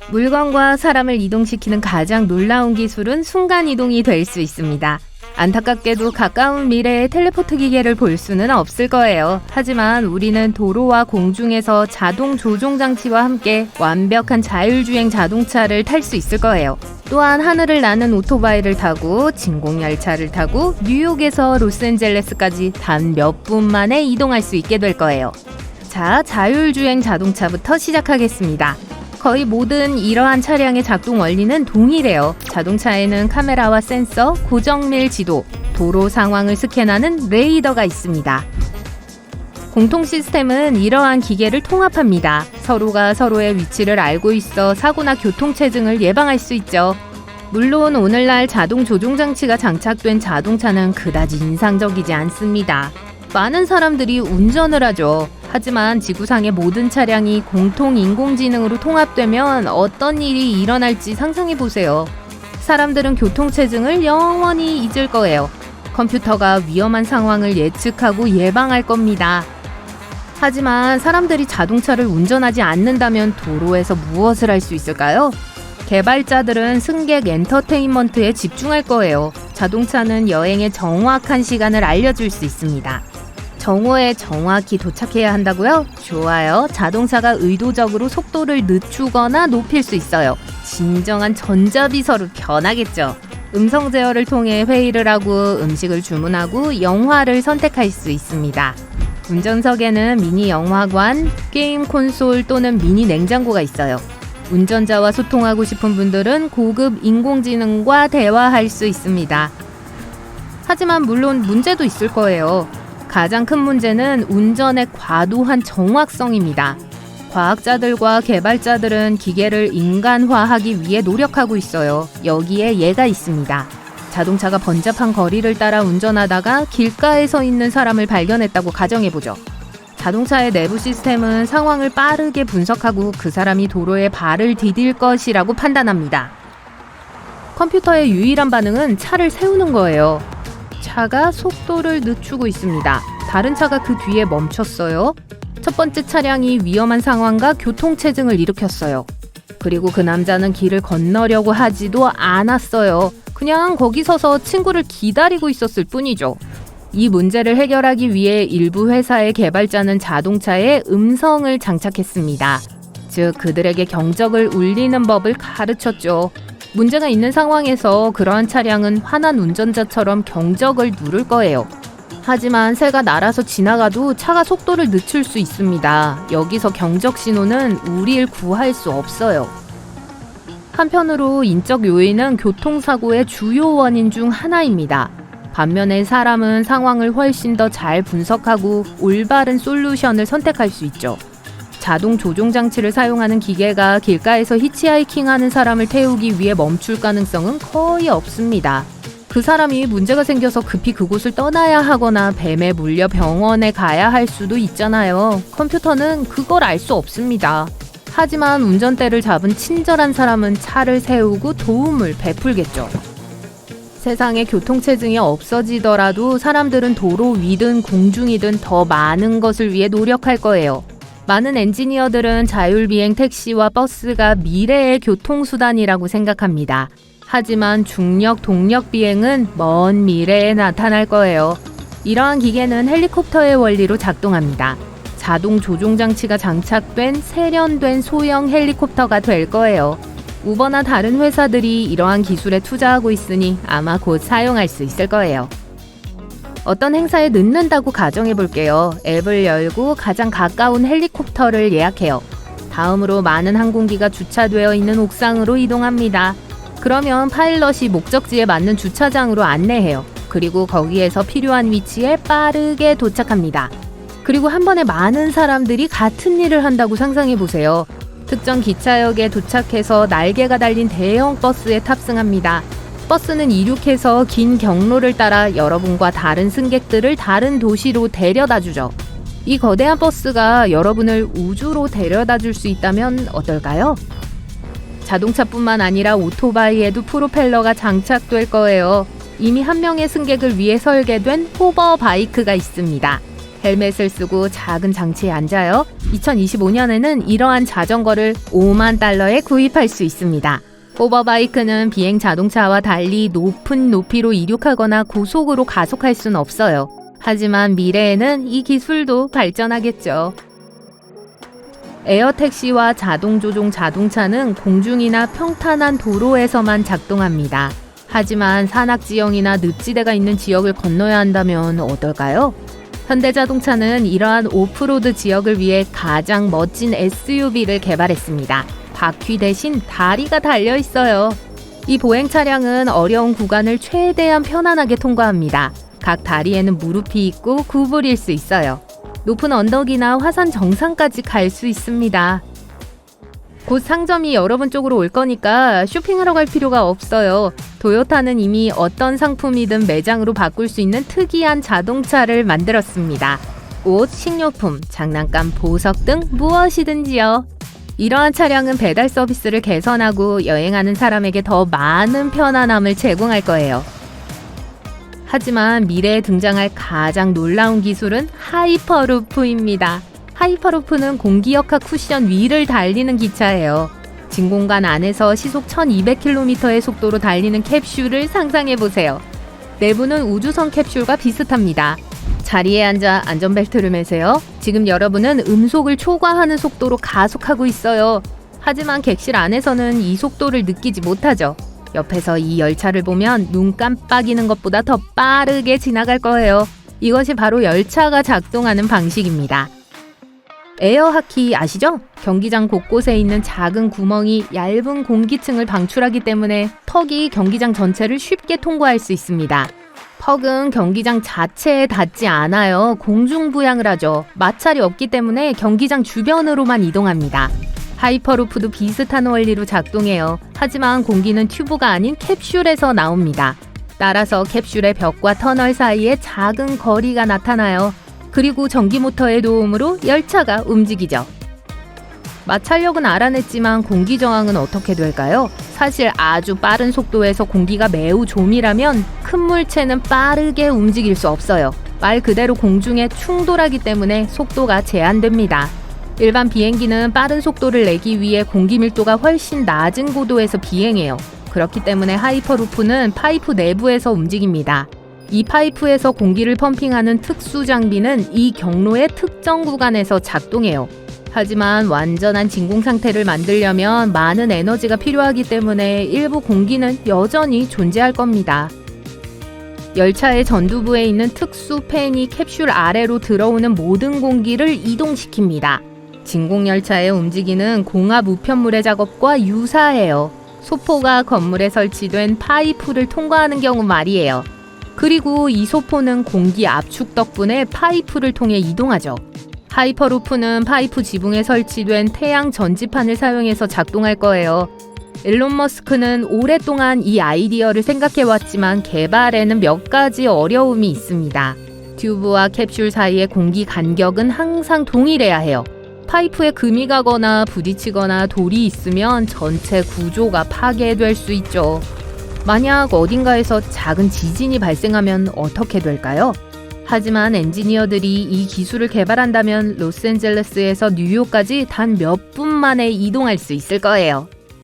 물건과 사람을 이동시키는 가장 놀라운 기술은 순간이동이 될 수 있습니다. 안타깝게도 가까운 미래에 텔레포트 기계를 볼 수는 없을 거예요. 하지만 우리는 도로와 공중에서 자동 조종 장치와 함께 완벽한 자율주행 자동차를 탈 수 있을 거예요. 또한 하늘을 나는 오토바이를 타고 진공열차를 타고 뉴욕에서 로스앤젤레스까지 단 몇 분 만에 이동할 수 있게 될 거예요. 자, 자율주행 자동차부터 시작하겠습니다. 거의 모든 이러한 차량의 작동 원리는 동일해요. 자동차에는 카메라와 센서, 고정밀 지도, 도로 상황을 스캔하는 레이더가 있습니다. 공통 시스템은 이러한 기계를 통합합니다. 서로가 서로의 위치를 알고 있어 사고나 교통체증을 예방할 수 있죠. 물론 오늘날 자동 조종 장치가 장착된 자동차는 그다지 인상적이지 않습니다. 많은 사람들이 운전을 하죠. 하지만 지구상의 모든 차량이 공통 인공지능으로 통합되면 어떤 일이 일어날지 상상해보세요. 사람들은 교통체증을 영원히 잊을 거예요. 컴퓨터가 위험한 상황을 예측하고 예방할 겁니다. 하지만 사람들이 자동차를 운전하지 않는다면 도로에서 무엇을 할 수 있을까요? 개발자들은 승객 엔터테인먼트에 집중할 거예요. 자동차는 여행의 정확한 시간을 알려줄 수 있습니다. 정오에 정확히 도착해야 한다고요? 좋아요. 자동차가 의도적으로 속도를 늦추거나 높일 수 있어요. 진정한 전자비서로 변하겠죠. 음성 제어를 통해 회의를 하고 음식을 주문하고 영화를 선택할 수 있습니다. 운전석에는 미니 영화관, 게임 콘솔 또는 미니 냉장고가 있어요. 운전자와 소통하고 싶은 분들은 고급 인공지능과 대화할 수 있습니다. 하지만 물론 문제도 있을 거예요. 가장 큰 문제는 운전의 과도한 정확성입니다. 과학자들과 개발자들은 기계를 인간화하기 위해 노력하고 있어요. 여기에 예가 있습니다. 자동차가 번잡한 거리를 따라 운전하다가 길가에 서 있는 사람을 발견했다고 가정해보죠. 자동차의 내부 시스템은 상황을 빠르게 분석하고 그 사람이 도로에 발을 디딜 것이라고 판단합니다. 컴퓨터의 유일한 반응은 차를 세우는 거예요. 차가 속도를 늦추고 있습니다. 다른 차가 그 뒤에 멈췄어요. 첫 번째 차량이 위험한 상황과 교통체증을 일으켰어요. 그리고 그 남자는 길을 건너려고 하지도 않았어요. 그냥 거기 서서 친구를 기다리고 있었을 뿐이죠. 이 문제를 해결하기 위해 일부 회사의 개발자는 자동차에 음성을 장착했습니다. 즉, 그들에게 경적을 울리는 법을 가르쳤죠. 문제가 있는 상황에서 그러한 차량은 화난 운전자처럼 경적을 누를 거예요. 하지만 새가 날아서 지나가도 차가 속도를 늦출 수 있습니다. 여기서 경적 신호는 우리를 구할 수 없어요. 한편으로 인적 요인은 교통사고의 주요 원인 중 하나입니다. 반면에 사람은 상황을 훨씬 더 잘 분석하고 올바른 솔루션을 선택할 수 있죠. 자동 조종 장치를 사용하는 기계가 길가에서 히치하이킹하는 사람을 태우기 위해 멈출 가능성은 거의 없습니다. 그 사람이 문제가 생겨서 급히 그곳을 떠나야 하거나 뱀에 물려 병원에 가야 할 수도 있잖아요. 컴퓨터는 그걸 알 수 없습니다. 하지만 운전대를 잡은 친절한 사람은 차를 세우고 도움을 베풀겠죠. 세상에 교통체증이 없어지더라도 사람들은 도로 위든 공중이든 더 많은 것을 위해 노력할 거예요. 많은 엔지니어들은 자율비행 택시와 버스가 미래의 교통수단이라고 생각합니다. 하지만 중력 동력 비행은 먼 미래에 나타날 거예요. 이러한 기계는 헬리콥터의 원리로 작동합니다. 자동 조종 장치가 장착된 세련된 소형 헬리콥터가 될 거예요. 우버나 다른 회사들이 이러한 기술에 투자하고 있으니 아마 곧 사용할 수 있을 거예요. 어떤 행사에 늦는다고 가정해 볼게요. 앱을 열고 가장 가까운 헬리콥터를 예약해요. 다음으로 많은 항공기가 주차되어 있는 옥상으로 이동합니다. 그러면 파일럿이 목적지에 맞는 주차장으로 안내해요. 그리고 거기에서 필요한 위치에 빠르게 도착합니다. 그리고 한 번에 많은 사람들이 같은 일을 한다고 상상해 보세요. 특정 기차역에 도착해서 날개가 달린 대형 버스에 탑승합니다. 버스는 이륙해서 긴 경로를 따라 여러분과 다른 승객들을 다른 도시로 데려다 주죠. 이 거대한 버스가 여러분을 우주로 데려다 줄 수 있다면 어떨까요? 자동차뿐만 아니라 오토바이에도 프로펠러가 장착될 거예요. 이미 한 명의 승객을 위해 설계된 호버바이크가 있습니다. 헬멧을 쓰고 작은 장치에 앉아요. 2025년에는 이러한 자전거를 5만 달러에 구입할 수 있습니다. 호버바이크는 비행 자동차와 달리 높은 높이로 이륙하거나 고속으로 가속할 수는 없어요. 하지만 미래에는 이 기술도 발전하겠죠. 에어택시와 자동조종 자동차는 공중이나 평탄한 도로에서만 작동합니다. 하지만 산악지형이나 늪지대가 있는 지역을 건너야 한다면 어떨까요? 현대자동차는 이러한 오프로드 지역을 위해 가장 멋진 SUV를 개발했습니다. 바퀴 대신 다리가 달려 있어요. 이 보행 차량은 어려운 구간을 최대한 편안하게 통과합니다. 각 다리에는 무릎이 있고 구부릴 수 있어요. 높은 언덕이나 화산 정상까지 갈 수 있습니다. 곧 상점이 여러분 쪽으로 올 거니까 쇼핑하러 갈 필요가 없어요. 도요타는 이미 어떤 상품이든 매장으로 바꿀 수 있는 특이한 자동차를 만들었습니다. 옷, 식료품, 장난감, 보석 등 무엇이든지요. 이러한 차량은 배달 서비스를 개선하고 여행하는 사람에게 더 많은 편안함을 제공할 거예요. 하지만 미래에 등장할 가장 놀라운 기술은 하이퍼루프입니다. 하이퍼루프는 공기역학 쿠션 위를 달리는 기차예요. 진공관 안에서 시속 1200km의 속도로 달리는 캡슐을 상상해보세요. 내부는 우주선 캡슐과 비슷합니다. 자리에 앉아 안전벨트를 매세요. 지금 여러분은 음속을 초과하는 속도로 가속하고 있어요. 하지만 객실 안에서는 이 속도를 느끼지 못하죠. 옆에서 이 열차를 보면 눈 깜빡이는 것보다 더 빠르게 지나갈 거예요. 이것이 바로 열차가 작동하는 방식입니다. 에어하키 아시죠? 경기장 곳곳에 있는 작은 구멍이 얇은 공기층을 방출하기 때문에 턱이 경기장 전체를 쉽게 통과할 수 있습니다. 턱은 경기장 자체에 닿지 않아요. 공중부양을 하죠. 마찰이 없기 때문에 경기장 주변으로만 이동합니다. 하이퍼루프도 비슷한 원리로 작동해요. 하지만 공기는 튜브가 아닌 캡슐에서 나옵니다. 따라서 캡슐의 벽과 터널 사이에 작은 거리가 나타나요. 그리고 전기 모터의 도움으로 열차가 움직이죠. 마찰력은 알아냈지만 공기 저항은 어떻게 될까요? 사실 아주 빠른 속도에서 공기가 매우 조밀하면 큰 물체는 빠르게 움직일 수 없어요. 말 그대로 공중에 충돌하기 때문에 속도가 제한됩니다. 일반 비행기는 빠른 속도를 내기 위해 공기 밀도가 훨씬 낮은 고도에서 비행해요. 그렇기 때문에 하이퍼루프는 파이프 내부에서 움직입니다. 이 파이프에서 공기를 펌핑하는 특수 장비는 이 경로의 특정 구간에서 작동해요. 하지만 완전한 진공 상태를 만들려면 많은 에너지가 필요하기 때문에 일부 공기는 여전히 존재할 겁니다. 열차의 전두부에 있는 특수 팬이 캡슐 아래로 들어오는 모든 공기를 이동시킵니다. 진공열차의 움직이는 공합 우편물의 작업과 유사해요. 소포가 건물에 설치된 파이프를 통과하는 경우 말이에요. 그리고 이 소포는 공기 압축 덕분에 파이프를 통해 이동하죠. 하이퍼루프는 파이프 지붕에 설치된 태양 전지판을 사용해서 작동할 거예요. 일론 머스크는 오랫동안 이 아이디어를 생각해왔지만 개발에는 몇 가지 어려움이 있습니다. 튜브와 캡슐 사이의 공기 간격은 항상 동일해야 해요. 파이프에 금이 가거나 부딪히거나 돌이 있으면 전체 구조가 파괴될 수 있죠. 만약 어딘가에서 작은 지진이 발생하면 어떻게 될까요? 하지만 엔지니어들이 이 기술을 개발한다면 로스앤젤레스에서 뉴욕까지 단 몇 분 만에 이동할 수 있을 거예요.